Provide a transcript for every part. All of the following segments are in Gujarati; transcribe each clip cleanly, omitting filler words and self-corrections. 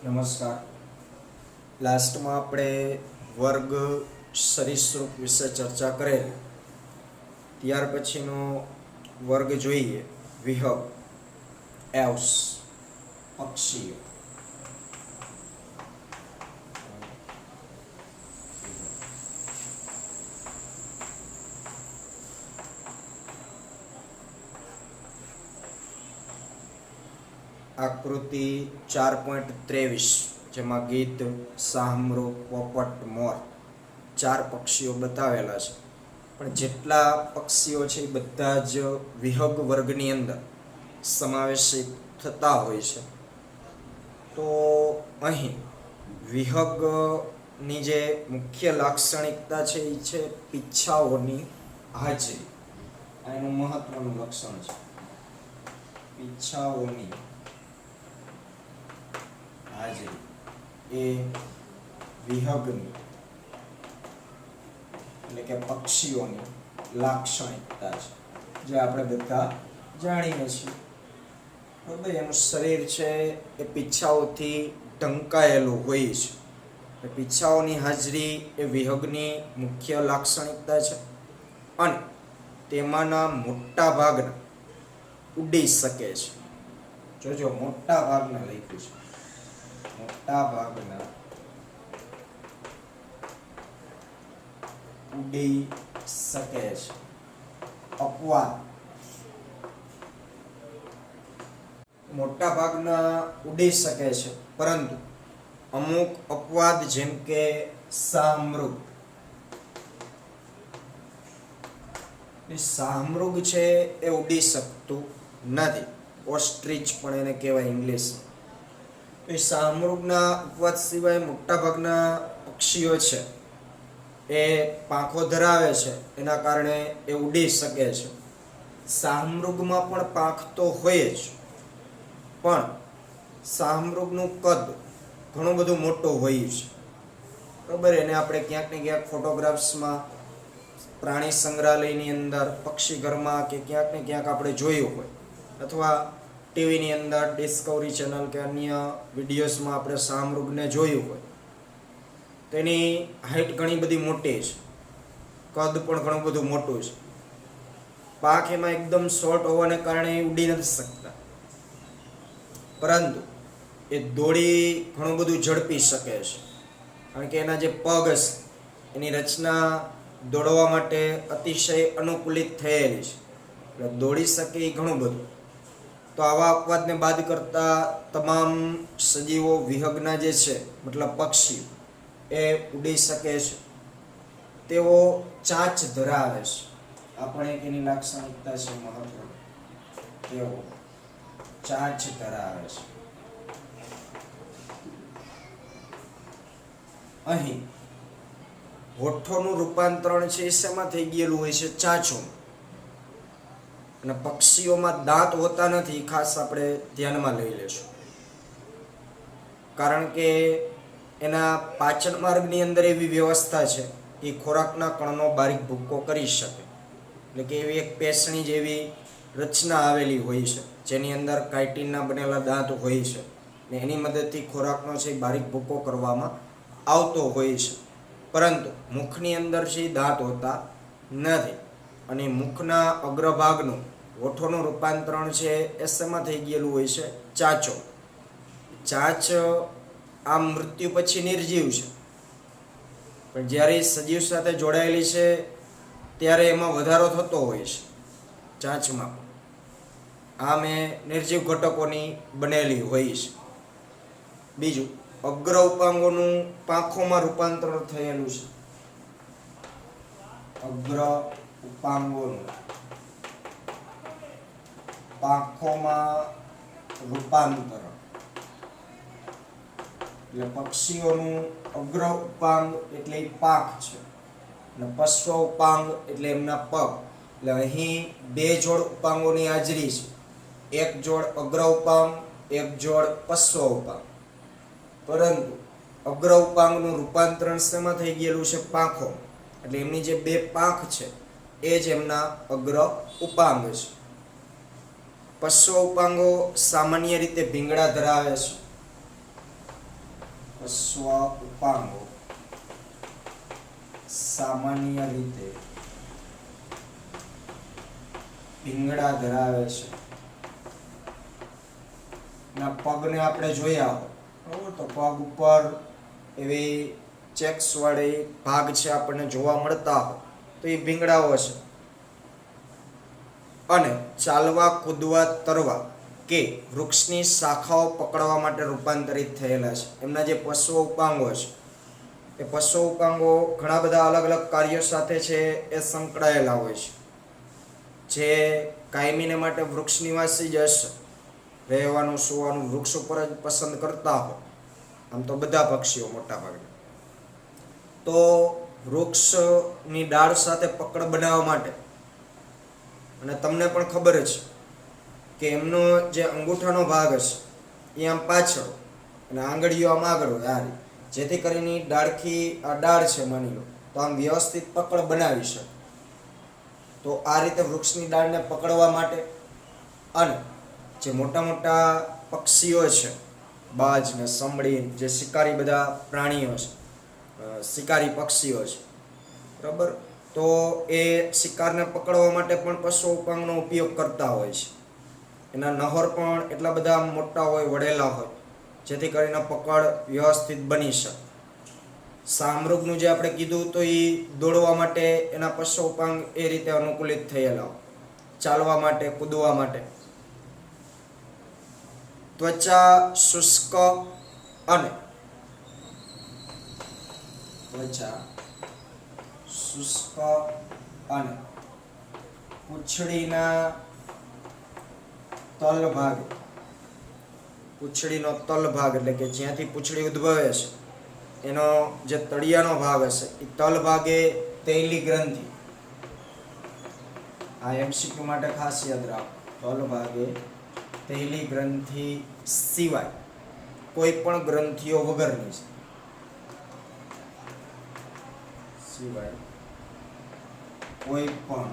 નમસ્કાર. લાસ્ટમાં આપણે વર્ગ સરીસૃપ વિશે ચર્ચા કરેલી. ત્યાર પછીનો વર્ગ જોઈએ વિહગ, એવ્સ, પક્ષીઓ. આકૃતિ 4.23 જેમાં ગીત, શાહમૃગ, પોપટ, મોર 4 પક્ષીઓ બતાવેલા છે. પણ જેટલા પક્ષીઓ છે એ બધા જ વિહગ વર્ગની અંદર સમાવેશિત થતા હોય છે. તો અહીં વિહગની જે મુખ્ય લાક્ષણિકતા છે એ છે પીછાઓની હાજરી. આ એનું મહત્વનું લક્ષણ છે, પીછાઓની હાજરી એ વિહગની એટલે કે પક્ષીઓની લાક્ષણિકતા છે, જે આપણે બધા જાણીએ છીએ. બરાબર, એનું શરીર છે એ પીછાઓથી ઢંકાયેલું હોય છે. પીછાઓની હાજરી એ વિહગની મુખ્ય લાક્ષણિકતા છે અને તેમાંના મોટા ભાગના ઉડી શકે છે. જોજો, મોટા ભાગના લખ્યું છે, મોટા ભાગના ઉડી શકે છે. અપવાદ, મોટા ભાગના ઉડી શકે છે, પરંતુ અમુક અપવાદ જેમ કે શાહમૃગ, શાહમૃગ છે એ ઉડી શકતું નથી. ઓસ્ટ્રીચ પણ એને કહેવાય ઇંગ્લિશમાં. એ શાહમૃગના અપવાદ સિવાય મોટાભાગના પક્ષીઓ છે એ પાંખો ધરાવે છે, એના કારણે એ ઉડી શકે છે. શાહમૃગમાં પણ પાંખ તો હોય જ, પણ શાહમૃગનું કદ ઘણું બધું મોટું હોય છે. બરાબર, એને આપણે ક્યાંક ને ક્યાંક ફોટોગ્રાફ્સમાં, પ્રાણી સંગ્રહાલયની અંદર, પક્ષી ઘરમાં કે ક્યાંક ને ક્યાંક આપણે જોયું હોય, અથવા ટીવીની અંદર ડિસ્કવરી ચેનલ કે અન્ય વિડીયોઝમાં આપણે શાહમૃગને જોયું હોય. તેની હાઈટ ઘણી બધી મોટી છે, કદ પણ ઘણું બધું મોટું છે. પાંખ એમાં એકદમ શોર્ટ હોવાને કારણે એ ઉડી નથી શકતા, પરંતુ એ દોડી ઘણું બધું ઝડપી શકે છે, કારણ કે એના જે પગ છે એની રચના દોડવા માટે અતિશય અનુકૂલિત થયેલી છે, એટલે દોડી શકે એ ઘણું બધું. તો આવા અપવાદને બાદ કરતા તમામ સજીવો વિહગના જે છે, મતલબ પક્ષીઓ, એ ઉડી શકે છે. તેઓ ચાંચ ધરાવે છે. આ પણ એક એની લાક્ષણિકતા છે મહત્વની. તેઓ ચાંચ ધરાવે છે. અહીં હોઠોનું રૂપાંતરણ છે એ શેમાં થઈ ગયેલું હોય છે? ચાંચોમાં. અને પક્ષીઓમાં દાંત હોતા નથી, ખાસ આપણે ધ્યાનમાં લઈ લેશું, કારણ કે એના પાચન માર્ગની અંદર એવી વ્યવસ્થા છે એ ખોરાકના કણનો બારીક ભૂક્કો કરી શકે. એટલે કે એવી એક પેસણી જેવી રચના આવેલી હોય છે, જેની અંદર કાઇટિનના બનેલા દાંત હોય છે, ને એની મદદથી ખોરાકનો છે બારીક ભૂક્કો કરવામાં આવતો હોય છે. પરંતુ મુખની અંદર છે દાંત હોતા નથી, અને મુખના અગ્રભાગનું, હોઠોનું રૂપાંતરણ છે એ શેમાં થઈ ગયેલું હોય છે? ચાંચો. ચાંચ આ મૃત્યુ પછી નિર્જીવ છે, પણ જ્યારે સજીવ સાથે જોડાયેલી છે ત્યારે એમાં વધારો થતો હોય છે ચાંચમાં. આમ એ નિર્જીવ ઘટકોની બનેલી હોય છે. બીજું, અગ્ર ઉપાંગોનું પાંખોમાં રૂપાંતરણ થયેલું છે. અગ્ર ઉપાંગોનું પાંખોમાં રૂપાંતરણ, એટલે પક્ષીઓનું અગ્ર ઉપાંગ એટલે પાંખ છે, અને પશ્વ ઉપાંગ એટલે એમના પગ. એટલે અહીં બે જોડ ઉપાંગોની હાજરી છે, એક જોડ અગ્ર ઉપાંગ, એક જોડ પશ્વ ઉપાંગ. પરંતુ અગ્ર ઉપાંગનું રૂપાંતરણ શેમાં થઈ ગયેલું છે? પાંખો. એટલે એમની જે બે પાંખ છે એ જ એમના અગ્ર ઉપાંગ છે. પશ્વ ઉપાંગો સામાન્ય રીતે ભીંગડા ધરાવે છે, પશ્વ ઉપાંગો સામાન્ય રીતે ભીંગડા ધરાવે છે. ના પગને આપણે જોયા હોય તો પગ ઉપર એવી ચેક્સ વાળી ભાગ છે આપણને જોવા મળતા હોય તો એ ભીંગડાઓ છે. અને ચાલવા, કૂદવા, તરવા કે વૃક્ષની શાખાઓ પકડવા માટે રૂપાંતરિત થયેલા છે. એમના જે પશ્વ ઉપાંગો છે એ પશ્વ ઉપાંગો ઘણા બધા અલગ અલગ કાર્યો સાથે છે એ સંકળાયેલા હોય છે. જે કાયમીને માટે વૃક્ષ નિવાસી જ હશે, રહેવાનું સુવાનું વૃક્ષ ઉપર જ પસંદ કરતા હોય આમ તો બધા પક્ષીઓ મોટા ભાગે, તો વૃક્ષની ડાળ સાથે પકડ બનાવવા માટે, અને તમને પણ ખબર જ કે એમનો જે અંગૂઠાનો ભાગ હશે એ આમ પાછળ અને આંગળીઓ આમ આગળ હોય આ રીતે, જેથી કરીને ડાળખી આ ડાળ છે માની લો તો આમ વ્યવસ્થિત પકડ બનાવી શકે. તો આ રીતે વૃક્ષની ડાળને પકડવા માટે અને જે મોટા મોટા પક્ષીઓ છે, બાજ ને સમડી, જે શિકારી બધા પ્રાણીઓ છે, શિકારી પક્ષીઓ છે, બરાબર, તો એ શિકારને પકડવા માટે પણ પશ્વ ઉપાંગનો ઉપયોગ કરતા હોય છે. એના નહર પણ એટલા બધા મોટા હોય, વળેલા હોય, જેથી કરીને પકડ વ્યવસ્થિત બની શકે. શાહમૃગનું જે આપણે કીધું તો એ દોડવા માટે એના પશ્વ ઉપાંગ એ રીતે અનુકૂલિત થયેલા હોય, ચાલવા માટે, કૂદવા માટે. ત્વચા શુષ્ક અને પૂંછડીના તલ ભાગ, પૂંછડીનો તલ ભાગ એટલે કે જ્યાંથી પૂંછડી ઉદ્ભવે છે એનો જે તળિયાનો ભાગ હશે એ તલ ભાગે તૈલી ગ્રંથિ, આ એમસીક્યુ માટે ખાસ યાદ રાખો, તલ ભાગે તૈલી ગ્રંથિ સિવાય કોઈ પણ ગ્રંથિઓ વગરની છે, સિવાય કોઈ પણ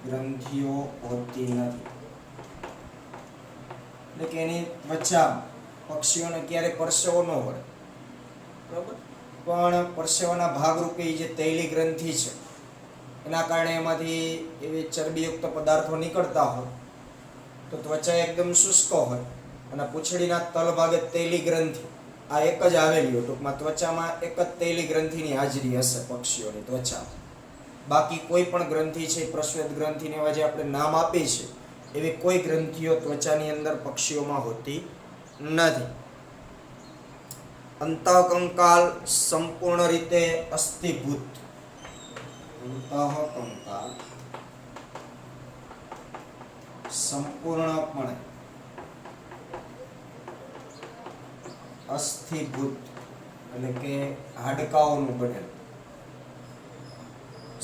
ગ્રંથિઓ હોતી નથી. એટલે કે એની ત્વચા પક્ષીઓને ક્યારેય પરસેવો ન વળે, બરાબર, પણ પરસેવાના ભાગરૂપે જે તૈલી ગ્રંથિ છે એના કારણે એમાંથી એવી ચરબીયુક્ત પદાર્થો નીકળતા હોય તો ત્વચા એકદમ શુષ્ક હોય અને પૂંછડીના તલ ભાગે તૈલી ગ્રંથિ આ એક જ આવેલી હોય. ટૂંકમાં ત્વચામાં એક જ તૈલી ગ્રંથિની હાજરી હશે પક્ષીઓની ત્વચા. બાકી કોઈ પણ ગ્રંથિ છે, પ્રસ્વેદ ગ્રંથિને એવા જે આપણે નામ આપી છે એવી કોઈ ગ્રંથિઓ ત્વચાની અંદર પક્ષીઓમાં હોતી નથી. અંતઃકંકાલ સંપૂર્ણ રીતે અસ્થિભૂત, અંતઃકંકાલ સંપૂર્ણપણે અસ્થિભૂત એટલે કે હાડકાઓનું બનેલું,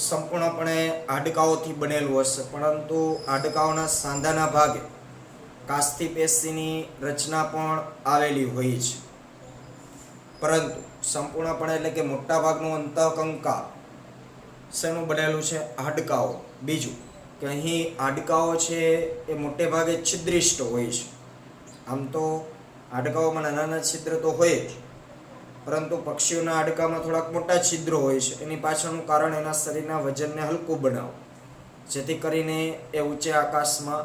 સંપૂર્ણપણે હાડકાઓથી બનેલું હશે, પરંતુ હાડકાઓના સાંધાના ભાગે કાસ્થી પેશીની રચના પણ આવેલી હોય છે. પરંતુ સંપૂર્ણપણે એટલે કે મોટા ભાગનું અંતઃકંકાલ શેનું બનેલું છે? હાડકાઓ. બીજું કે અહીં હાડકાઓ છે એ મોટે ભાગે છિદ્રિષ્ટ હોય છે. આમ તો હાડકાઓમાં નાના નાના છિદ્ર તો હોય જ, પરંતુ પક્ષીઓના હાડકામાં થોડાક મોટા છિદ્રો હોય છે. એની પાછળનું કારણ એના શરીરના વજનને હલકું બનાવવું, જેથી કરીને એ ઊંચે આકાશમાં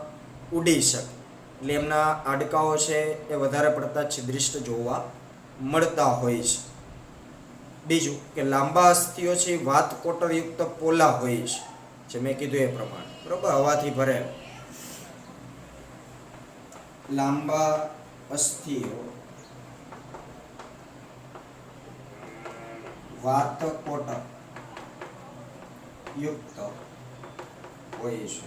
ઉડી શકે. એટલે એમના હાડકાઓ છે એ વધારે પડતા છિદ્રિષ્ટ જોવા મળતા હોય છે. બીજું કે લાંબા અસ્થિઓ છે એ વાત કોટરયુક્ત પોલા હોય છે, જે મેં કીધું એ પ્રમાણે, બરોબર, હવાથી ભરેલા લાંબા અસ્થિઓ વાત કોટર યુક્ત હોય છે,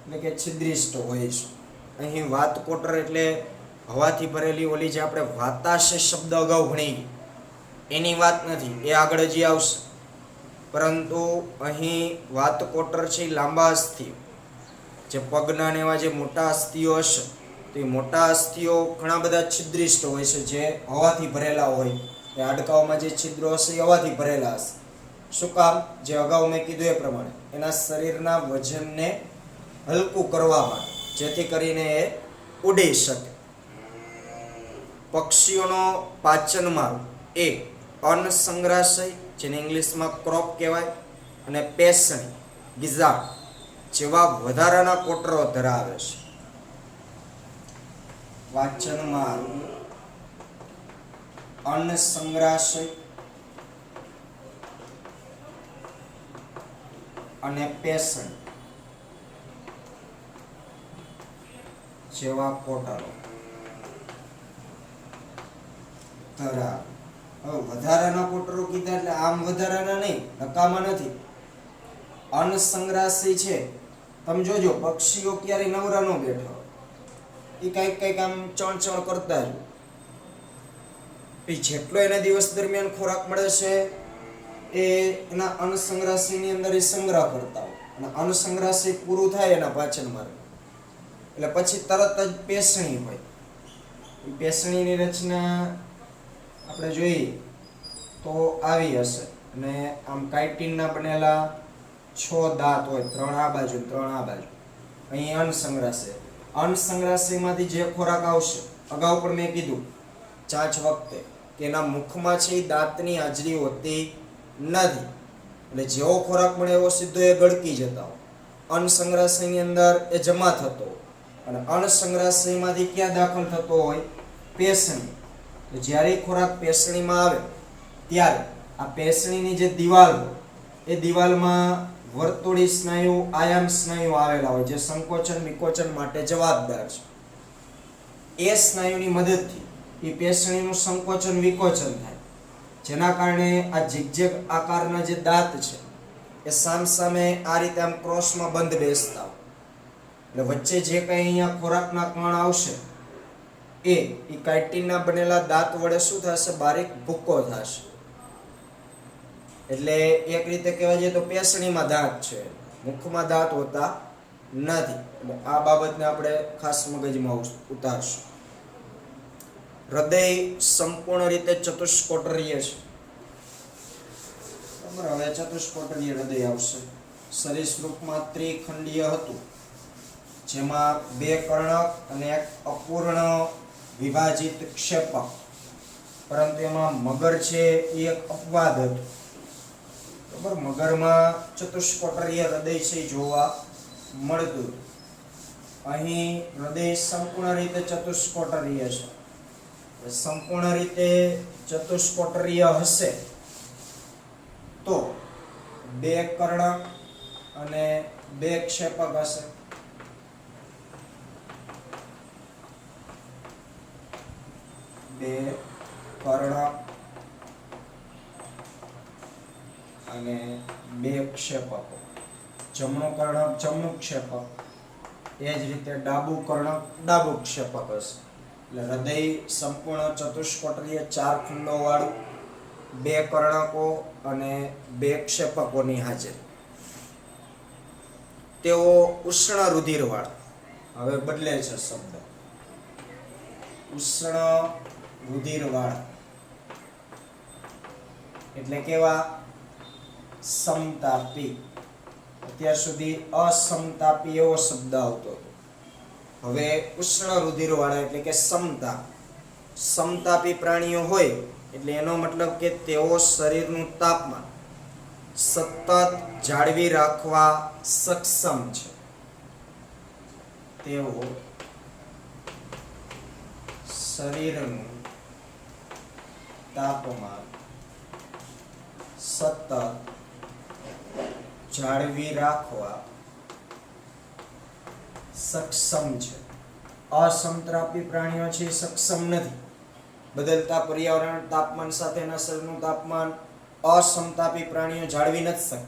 એટલે કે છિદ્રિષ્ટ હોય છે. અહીં વાત કોટર એટલે હવાથી ભરેલી ઓલી જે આપણે વાતાશે શબ્દ અગાઉ ભણી એની વાત નથી, એ આગળ હજી આવશે. પરંતુ અહીં વાત કોટર છે લાંબા અસ્થિઓ, જે પગના ને એવા જે મોટા અસ્થિઓ હશે તો એ મોટા અસ્થિઓ ઘણા બધા છિદ્રિષ્ટ હોય છે, જે હવાથી ભરેલા હોય. એ હાડકાઓમાં જે છિદ્રો હશે એ હવાથી ભરેલા હશે. શું કામ? જે અગાઉ મેં કીધું એ પ્રમાણે એના શરીરના વજનને હલકું કરવા માટે, જેથી કરીને એ ઉડી શકે. પક્ષીઓનો પાચન માર્ગ એ અન્ન સંગ્રહાશય, જેને ઇંગ્લિશમાં ક્રોપ કહેવાય, અને પેસણી ગિઝાર્ડ જેવા વધારાના કોટરો ધરાવે છે. પાચન માર્ગ, અન્ન સંગ્રહાશય અને પેસણી જેવા કોટરો ધરાવે. હવે વધારાના કોટરો કીધા એટલે આમ વધારાના નહીં, નકામા નથી. અન્ન સંગ્રહાશય છે, તમે જોજો પક્ષીઓ ક્યારે નવરા ન બેઠા, એ કઈક આમ ચણ કરતા જ. જેટલો એને દિવસ દરમિયાન ખોરાક મળે છે એ એના અન્ન સંગ્રહાશયની અંદર એ સંગ્રહ કરતા હોય, અને અન્ન સંગ્રહાશય પૂરું થાય એના પાચન માર્ગ એટલે પછી તરત જ પેસણી હોય. એ પેસણીની રચના આપણે જોઈએ તો આવી હશે, અને આમ કાઇટિનના બનેલા 6 દાંત હોય, 3 આ બાજુ 3 આ બાજુ. અહીં અન્ન સંગ્રહાશય, અન્ન સંગ્રહાશયમાંથી જે ખોરાક આવશે, અગાઉ પણ મેં કીધું ચાંચ વખતે કે એના મુખમાં છે એ દાંતની હાજરી હોતી નથી, એટલે જેવો ખોરાક મળે એવો સીધો એ ગળકી જતા હોય. અન્ન સંગ્રહાશયની અંદર એ જમા થતો હોય, અને અન્ન સંગ્રહાશયમાંથી ક્યાં દાખલ થતો હોય? પેસણી. તો જ્યારે ખોરાક પેસણીમાં આવે ત્યારે આ પેસણીની જે દિવાલ હોય એ દિવાલમાં વર્તુળી સ્નાયુ, આયામ સ્નાયુ આવેલા હોય, જે સંકોચન વિકોચન માટે જવાબદાર છે. એ સ્નાયુની મદદથી એ પેસણીનું સંકોચન વિકોચન થાય, જેના કારણે આ ઝિગઝેગ આકારના જે દાંત છે એ સામસામે આ રીતે આમ ક્રોસમાં બંધ બેસતા હોય. એટલે વચ્ચે જે કંઈ અહીંયા ખોરાકના કણ આવશે એ કાઇટિનના બનેલા દાંત વડે શું થશે? બારીક ભૂક્કો થશે. એટલે એક રીતે કહેવા જઈએ તો પેસણીમાં દાંત છે, મુખમાં દાંત હોતા નથી. એટલે આ બાબતને આપણે ખાસ મગજમાં ઉતારશું. હૃદય સંપૂર્ણ રીતે ચતુષ્કોટરીય છે. બરાબર, હવે ચતુષ્કોટરીય હૃદય આવશે. સરીસૃપમાં ત્રિખંડીય હતું, જેમાં 2 કર્ણક અને 1 અપૂર્ણ વિભાજિત ક્ષેપક, પરંતુ એમાં મગર છે એ એક અપવાદ હતું. બરાબર, મગરમાં ચતુષ્કોટરીય હૃદય છે જોવા મળતું. અહીં હૃદય સંપૂર્ણ રીતે ચતુષ્કોટરીય છે. સંપૂર્ણ રીતે ચતુષ્કોટરીય હશે તો 2 કર્ણક અને 2 ક્ષેપક હશે. બે કર્ણક અને 2 ક્ષેપકો. જમણું કર્ણક જમણું ક્ષેપક, એ જ રીતે ડાબું કર્ણક ડાબું ક્ષેપક હશે. એટલે હૃદય સંપૂર્ણ ચતુષ્કોટરીય 4 ખંડો વાળું, 2 કર્ણકો અને 2 ક્ષેપકોની હાજરી. તેઓ ઉષ્ણ રુધિરવાળા. હવે બદલે છે શબ્દ, ઉષ્ણ રુધિરવાળા એટલે કેવા? સમતાપી. અત્યાર સુધી અસમતાપી એવો શબ્દ આવતો હતો, હવે ઉષ્ણ રુધિરવાળા એટલે કે સમતા. સમતાપી પ્રાણીઓ હોય એટલે એનો મતલબ કે તેઓ શરીરનું તાપમાન સતત જાળવી રાખવા સક્ષમ છે. તેઓ શરીરનું તાપમાન સતત જાળવી રાખવા સક્ષમ છે. અસમતાપી પ્રાણીઓ છે સક્ષમ નથી. બદલતા પર્યાવરણ તાપમાન સાથે એના શરીરનું તાપમાન અસમતાપી પ્રાણીઓ જાળવી નથી શકતા.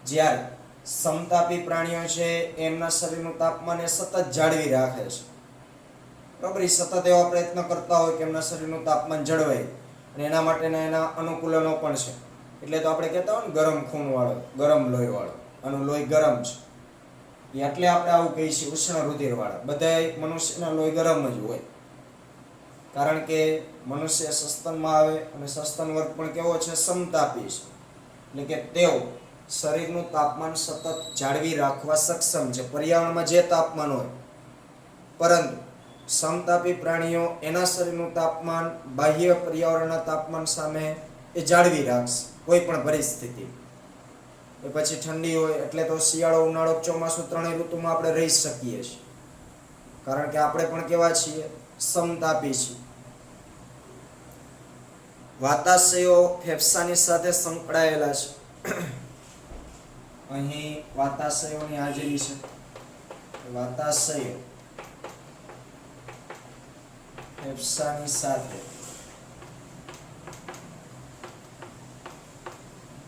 જ્યારે સમતાપી પ્રાણીઓ છે એમના શરીરનું તાપમાન એ સતત જાળવી રાખે છે. બરાબર, એ સતત એવા પ્રયત્ન કરતા હોય કે એમના શરીરનું તાપમાન જળવાય, અને એના માટેના એના અનુકૂલનો પણ છે. એટલે તો આપણે કહેતા હોય ને ગરમ ખૂન વાળો, ગરમ લોહી વાળો, આનું લોહી ગરમ છે. એટલે આપણે આવું કહીએ છીએ ઉષ્ણ રુધિર વાળા. બધા મનુષ્યના લોહી ગરમ જ હોય, કારણ કે મનુષ્ય સસ્તનમાં આવે અને સસ્તન વર્ગ પણ કેવો છે? સમતાપી છે. એટલે કે તેઓ શરીરનું તાપમાન સતત જાળવી રાખવા સક્ષમ છે, પર્યાવરણમાં જે તાપમાન હોય. પરંતુ સમતાપી પ્રાણીઓ એના શરીરનું તાપમાન બાહ્ય પર્યાવરણના તાપમાન સામે એ જાળવી રાખશે કોઈ પણ પરિસ્થિતિ. એ પછી ઠંડી હોય એટલે તો શિયાળો, ઉનાળો, ચોમાસું ત્રણેય ઋતુમાં આપણે રહી શકીએ છીએ, કારણ કે આપણે પણ કેવા છીએ? સમતાપી છીએ. વાતાશયો ફેફસાની સાથે સંકળાયેલા છે. અહીં વાતાશયોની હાજરી છે. વાતાશયો ફેફસાની સાથે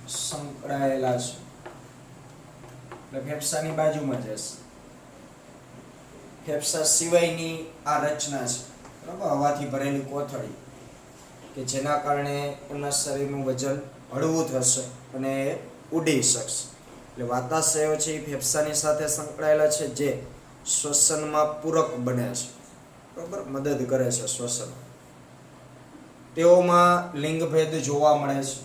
સંકળાયેલા છે એટલે ફેફસાની બાજુમાં જશે. ફેફસા સિવાયની આ રચના છે, બરાબર, હવાથી ભરેલી કોથળી કે જેના કારણે એમના શરીરનું વજન હળવું થશે અને એ ઉડી શકશે. એટલે વાતાશયો છે એ ફેફસાની સાથે સંકળાયેલા છે, જે શ્વસનમાં પૂરક બને છે, બરાબર, મદદ કરે છે શ્વસન. તેઓમાં લિંગભેદ જોવા મળે છે.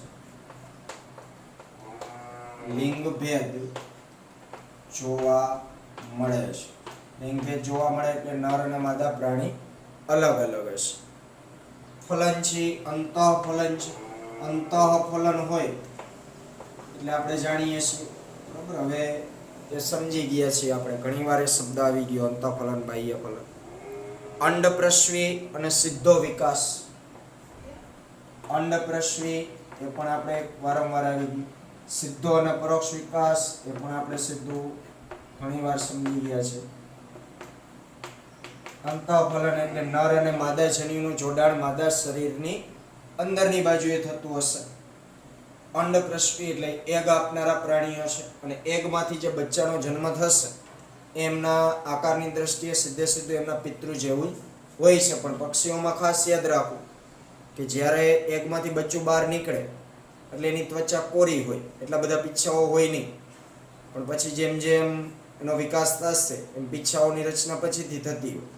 લિંગભેદ જોવા મળે છે. લિંગભેદ જોવા મળે એટલે નર અને માદા પ્રાણી અલગ અલગ હશે. ફલનચી, અંતઃફલનચી. અંતઃફલન હોય એટલે આપણે જાણીએ છીએ, બરાબર. હવે એ સમજી ગયા છીએ આપણે, ઘણીવાર એ શબ્દ આવી ગયો, અંતઃફલન, બાહ્ય ફલન. અંડપ્રશ્વી અને સીધો વિકાસ. અંડપ્રશ્વી એ પણ આપણે વારંવાર આવી ગયું. સીધો અને પરોક્ષ વિકાસ એ પણ આપણે સીધું ઘણીવાર સમજી ગયા છે. અંતઃફલન એટલે નર અને માદા જન્યુનું જોડાણ માદા શરીરની અંદરની બાજુએ થતું હશે. અંડપ્રશ્વી એટલે એગ આપનારા પ્રાણીઓ છે, અને એગમાંથી જે બચ્ચાનો જન્મ થશે એમના આકારની દ્રષ્ટિએ સીધે સીધું એમના પિતૃ જેવું હોય છે. પણ પક્ષીઓમાં ખાસ યાદ રાખવું કે જ્યારે એગમાંથી બચ્ચું બહાર નીકળે એટલે એની ત્વચા કોરી હોય, એટલા બધા પીછાઓ હોય નહીં, પણ પછી જેમ જેમ એનો વિકાસ થશે એમ પીછાઓની રચના પછીથી થતી હોય,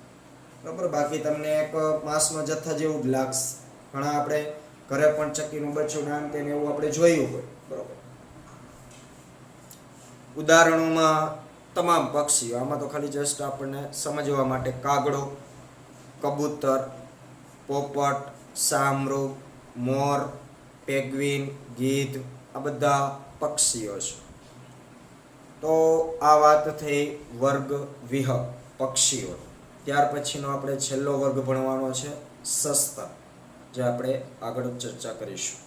બરાબર. બાકી તમને એક માંસનો જથ્થા જેવું જ લાગશે. ઘણા આપણે ઘરે પણ ચક્કીનું બચ્ચું નામ તેને એવું આપણે જોયું હોય, બરાબર. ઉદાહરણોમાં તમામ પક્ષીઓ, આમાં તો ખાલી જસ્ટ આપણને સમજવા માટે, કાગડો, કબૂતર, પોપટ, શાહમૃગ, મોર, પેગ્વિન, ગીધ, આ બધા પક્ષીઓ છે. તો આ વાત થઈ વર્ગ વિહ, પક્ષીઓ. ત્યાર પછીનો આપણે છેલ્લો વર્ગ ભણવાનો છે સસ્તા, જે આપણે આગળ ચર્ચા કરીશું.